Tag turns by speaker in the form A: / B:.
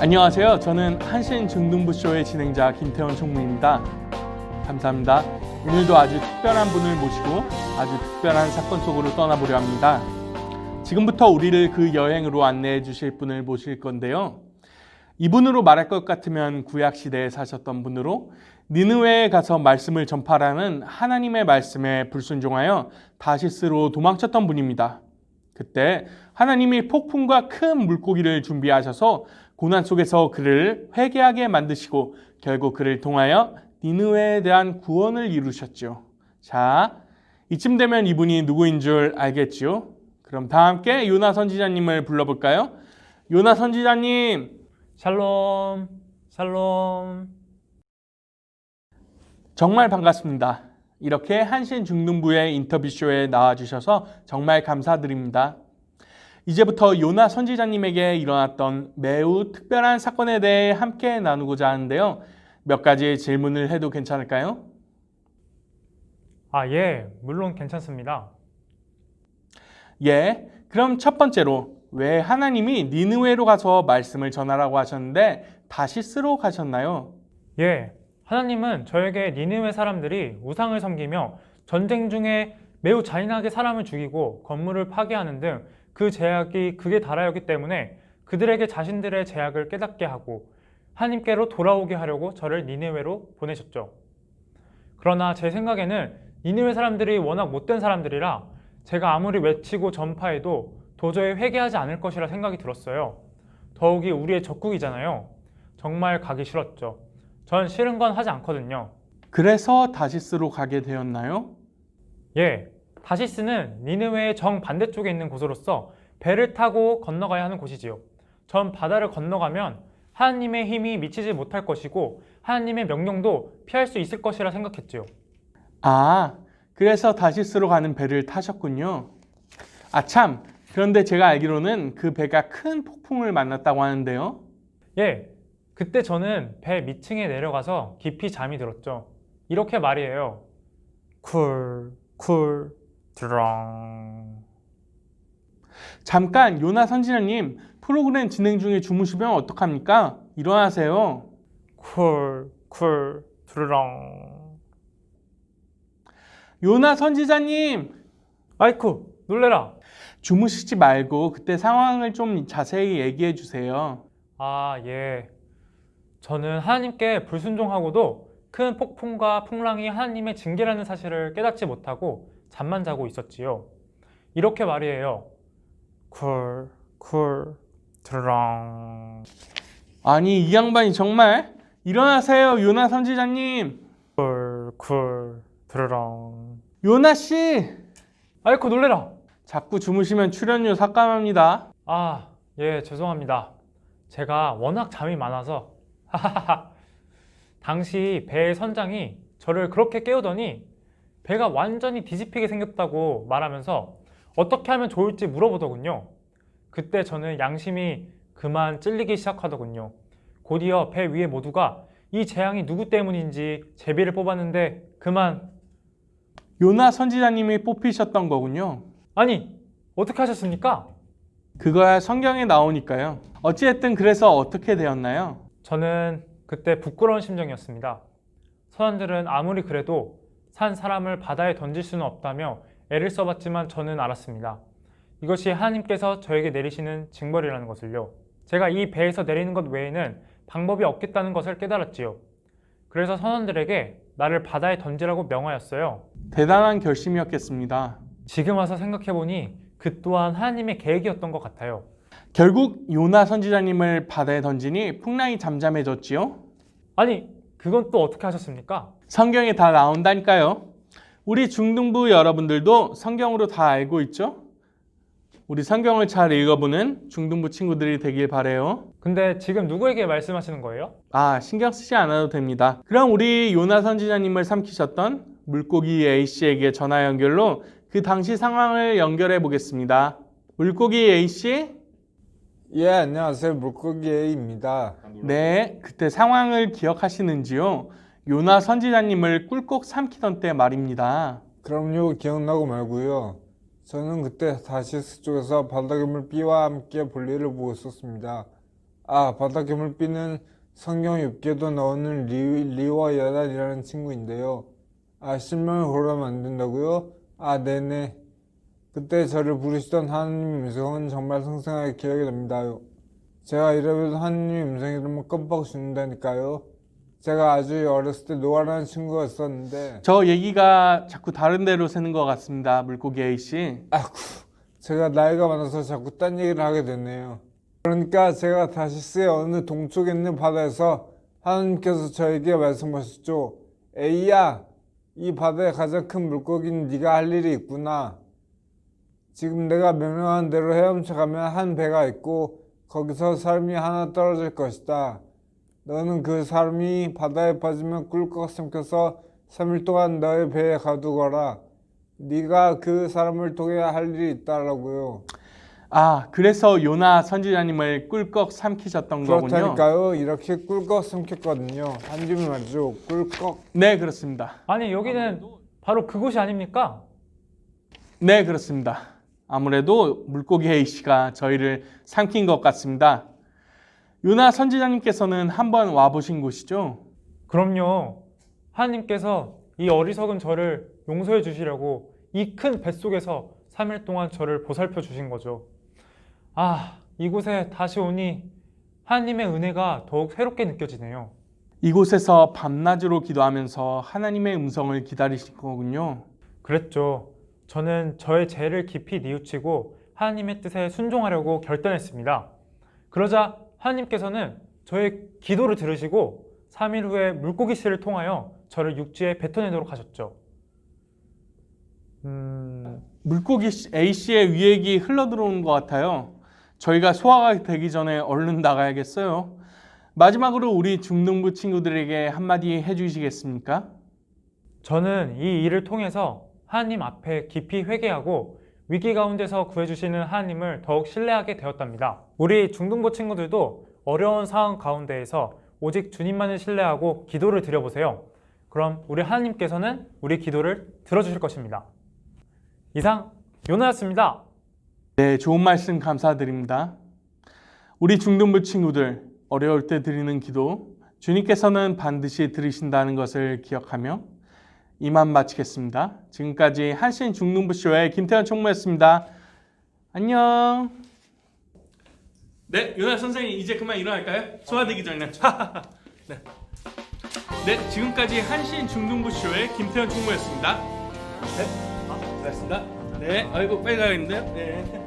A: 안녕하세요. 저는 한신중등부쇼의 진행자 김태원 총무입니다. 감사합니다. 오늘도 아주 특별한 분을 모시고 아주 특별한 사건 속으로 떠나보려 합니다. 지금부터 우리를 그 여행으로 안내해 주실 분을 모실 건데요. 이분으로 말할 것 같으면 구약시대에 사셨던 분으로 니느웨에 가서 말씀을 전파라는 하나님의 말씀에 불순종하여 다시스로 도망쳤던 분입니다. 그때 하나님이 폭풍과 큰 물고기를 준비하셔서 고난 속에서 그를 회개하게 만드시고 결국 그를 통하여 니느웨에 대한 구원을 이루셨죠. 자, 이쯤 되면 이분이 누구인 줄 알겠죠? 그럼 다 함께 요나 선지자님을 불러볼까요? 요나 선지자님!
B: 샬롬, 샬롬.
A: 정말 반갑습니다. 이렇게 한신중등부의 인터뷰쇼에 나와주셔서 정말 감사드립니다. 이제부터 요나 선지자님에게 일어났던 매우 특별한 사건에 대해 함께 나누고자 하는데요. 몇 가지 질문을 해도 괜찮을까요?
B: 예, 물론 괜찮습니다.
A: 예, 그럼 첫 번째로 왜 하나님이 니느웨로 가서 말씀을 전하라고 하셨는데 다시스로 가셨나요?
B: 예, 하나님은 저에게 니느웨 사람들이 우상을 섬기며 전쟁 중에 매우 잔인하게 사람을 죽이고 건물을 파괴하는 등 그 죄악이 극에 달하였기 때문에 그들에게 자신들의 죄악을 깨닫게 하고 하나님께로 돌아오게 하려고 저를 니느웨로 보내셨죠. 그러나 제 생각에는 니느웨 사람들이 워낙 못된 사람들이라 제가 아무리 외치고 전파해도 도저히 회개하지 않을 것이라 생각이 들었어요. 더욱이 우리의 적국이잖아요. 정말 가기 싫었죠. 전 싫은 건 하지 않거든요.
A: 그래서 다시스로 가게 되었나요?
B: 예, 다시스는 니느웨의 정반대쪽에 있는 곳으로서 배를 타고 건너가야 하는 곳이지요. 전 바다를 건너가면 하나님의 힘이 미치지 못할 것이고 하나님의 명령도 피할 수 있을 것이라 생각했지요.
A: 아, 그래서 다시스로 가는 배를 타셨군요. 참, 그런데 제가 알기로는 그 배가 큰 폭풍을 만났다고 하는데요.
B: 예, 그때 저는 배 밑층에 내려가서 깊이 잠이 들었죠. 이렇게 말이에요. 쿨, 드렁.
A: 잠깐, 요나 선지자님, 프로그램 진행 중에 주무시면 어떡합니까? 일어나세요.
B: 쿨, 드렁.
A: 요나 선지자님!
B: 아이쿠, 놀래라.
A: 주무시지 말고 그때 상황을 좀 자세히 얘기해 주세요.
B: 예. 저는 하나님께 불순종하고도 큰 폭풍과 풍랑이 하나님의 징계라는 사실을 깨닫지 못하고 잠만 자고 있었지요. 이렇게 말이에요. 쿨, 드렁.
A: 아니, 이 양반이 정말? 일어나세요, 요나 선지자님!
B: 쿨, 드렁.
A: 요나 씨!
B: 아이쿠, 놀래라.
A: 자꾸 주무시면 출연료 삭감합니다.
B: 예, 죄송합니다. 제가 워낙 잠이 많아서. 당시 배의 선장이 저를 그렇게 깨우더니 배가 완전히 뒤집히게 생겼다고 말하면서 어떻게 하면 좋을지 물어보더군요. 그때 저는 양심이 그만 찔리기 시작하더군요. 곧이어 배 위에 모두가 이 재앙이 누구 때문인지 제비를 뽑았는데 그만.
A: 요나 선지자님이 뽑히셨던 거군요.
B: 아니, 어떻게 하셨습니까?
A: 그거야 성경에 나오니까요. 어찌됐든 그래서 어떻게 되었나요?
B: 저는 그때 부끄러운 심정이었습니다. 선원들은 아무리 그래도 산 사람을 바다에 던질 수는 없다며 애를 써봤지만 저는 알았습니다. 이것이 하나님께서 저에게 내리시는 징벌이라는 것을요. 제가 이 배에서 내리는 것 외에는 방법이 없겠다는 것을 깨달았지요. 그래서 선원들에게 나를 바다에 던지라고 명하였어요.
A: 대단한 결심이었겠습니다.
B: 지금 와서 생각해보니 그 또한 하나님의 계획이었던 것 같아요.
A: 결국 요나 선지자님을 바다에 던지니 풍랑이 잠잠해졌지요?
B: 아니, 그건 또 어떻게 하셨습니까?
A: 성경에 다 나온다니까요. 우리 중등부 여러분들도 성경으로 다 알고 있죠? 우리 성경을 잘 읽어보는 중등부 친구들이 되길 바래요.
B: 근데 지금 누구에게 말씀하시는 거예요?
A: 신경 쓰지 않아도 됩니다. 그럼 우리 요나 선지자님을 삼키셨던 물고기 A씨에게 전화 연결로 그 당시 상황을 연결해 보겠습니다. 물고기 A씨?
C: 예, 안녕하세요. 물고기 A입니다.
A: 네, 그때 상황을 기억하시는지요? 요나 선지자님을 꿀꺽 삼키던 때 말입니다.
C: 그럼요, 기억나고 말고요. 저는 그때 다시스 쪽에서 바다괴물 B와 함께 볼일을 보고 있었습니다. 아, 바다 괴물비는 성경 6개도 나오는 리와 야단이라는 친구인데요. 아, 실명을 고르면 안 된다고요? 아, 네네. 그때 저를 부르시던 하나님의 음성은 정말 생생하게 기억이 납니다요. 제가 이러면서 하나님의 음성 이름을 깜빡 죽는다니까요. 제가 아주 어렸을 때 노아라는 친구가 있었는데
A: 저 얘기가 자꾸 다른 데로 새는 것 같습니다. 물고기 A씨.
C: 아쿠, 제가 나이가 많아서 자꾸 딴 얘기를 하게 됐네요. 그러니까 제가 다시스의 어느 동쪽에 있는 바다에서 하나님께서 저에게 말씀하셨죠. 에이야, 이 바다의 가장 큰 물고기는 네가 할 일이 있구나. 지금 내가 명령한 대로 헤엄쳐가면 한 배가 있고 거기서 사람이 하나 떨어질 것이다. 너는 그 사람이 바다에 빠지면 꿀꺽 삼켜서 3일 동안 너의 배에 가두거라. 네가 그 사람을 통해 할 일이 있다라고요.
A: 아, 그래서 요나 선지자님을 꿀꺽 삼키셨던 거군요.
C: 그렇다니까요. 이렇게 꿀꺽 삼켰거든요. 한 줌이 말이죠. 꿀꺽.
A: 네, 그렇습니다.
B: 아니 여기는 바로 그곳이 아닙니까?
A: 네, 그렇습니다. 아무래도 물고기 A씨가 저희를 삼킨 것 같습니다. 요나 선지자님께서는 한번 와보신 곳이죠?
B: 그럼요. 하나님께서 이 어리석은 저를 용서해 주시려고 이 큰 뱃속에서 3일 동안 저를 보살펴 주신 거죠. 아, 이곳에 다시 오니 하나님의 은혜가 더욱 새롭게 느껴지네요.
A: 이곳에서 밤낮으로 기도하면서 하나님의 음성을 기다리신 거군요.
B: 그랬죠. 저는 저의 죄를 깊이 뉘우치고 하나님의 뜻에 순종하려고 결단했습니다. 그러자 하나님께서는 저의 기도를 들으시고 3일 후에 물고기 씨를 통하여 저를 육지에 뱉어내도록 하셨죠.
A: 물고기 A씨의 위액이 흘러들어오는 것 같아요. 저희가 소화가 되기 전에 얼른 나가야겠어요. 마지막으로 우리 중등부 친구들에게 한마디 해주시겠습니까?
B: 저는 이 일을 통해서 하나님 앞에 깊이 회개하고 위기 가운데서 구해주시는 하나님을 더욱 신뢰하게 되었답니다. 우리 중등부 친구들도 어려운 상황 가운데에서 오직 주님만을 신뢰하고 기도를 드려보세요. 그럼 우리 하나님께서는 우리 기도를 들어주실 것입니다. 이상 요나였습니다.
A: 네, 좋은 말씀 감사드립니다. 우리 중등부 친구들, 어려울 때 드리는 기도, 주님께서는 반드시 들으신다는 것을 기억하며 이만 마치겠습니다. 지금까지 한신 중등부쇼의 김태현 총무였습니다. 안녕. 네, 요나 선생님 이제 그만 일어날까요? 소화되기 전에. 네. 네, 지금까지 한신 중등부쇼의 김태현 총무였습니다. 네, 수고하셨습니다. 네, 아이고 빨리 가야겠는데요? 네.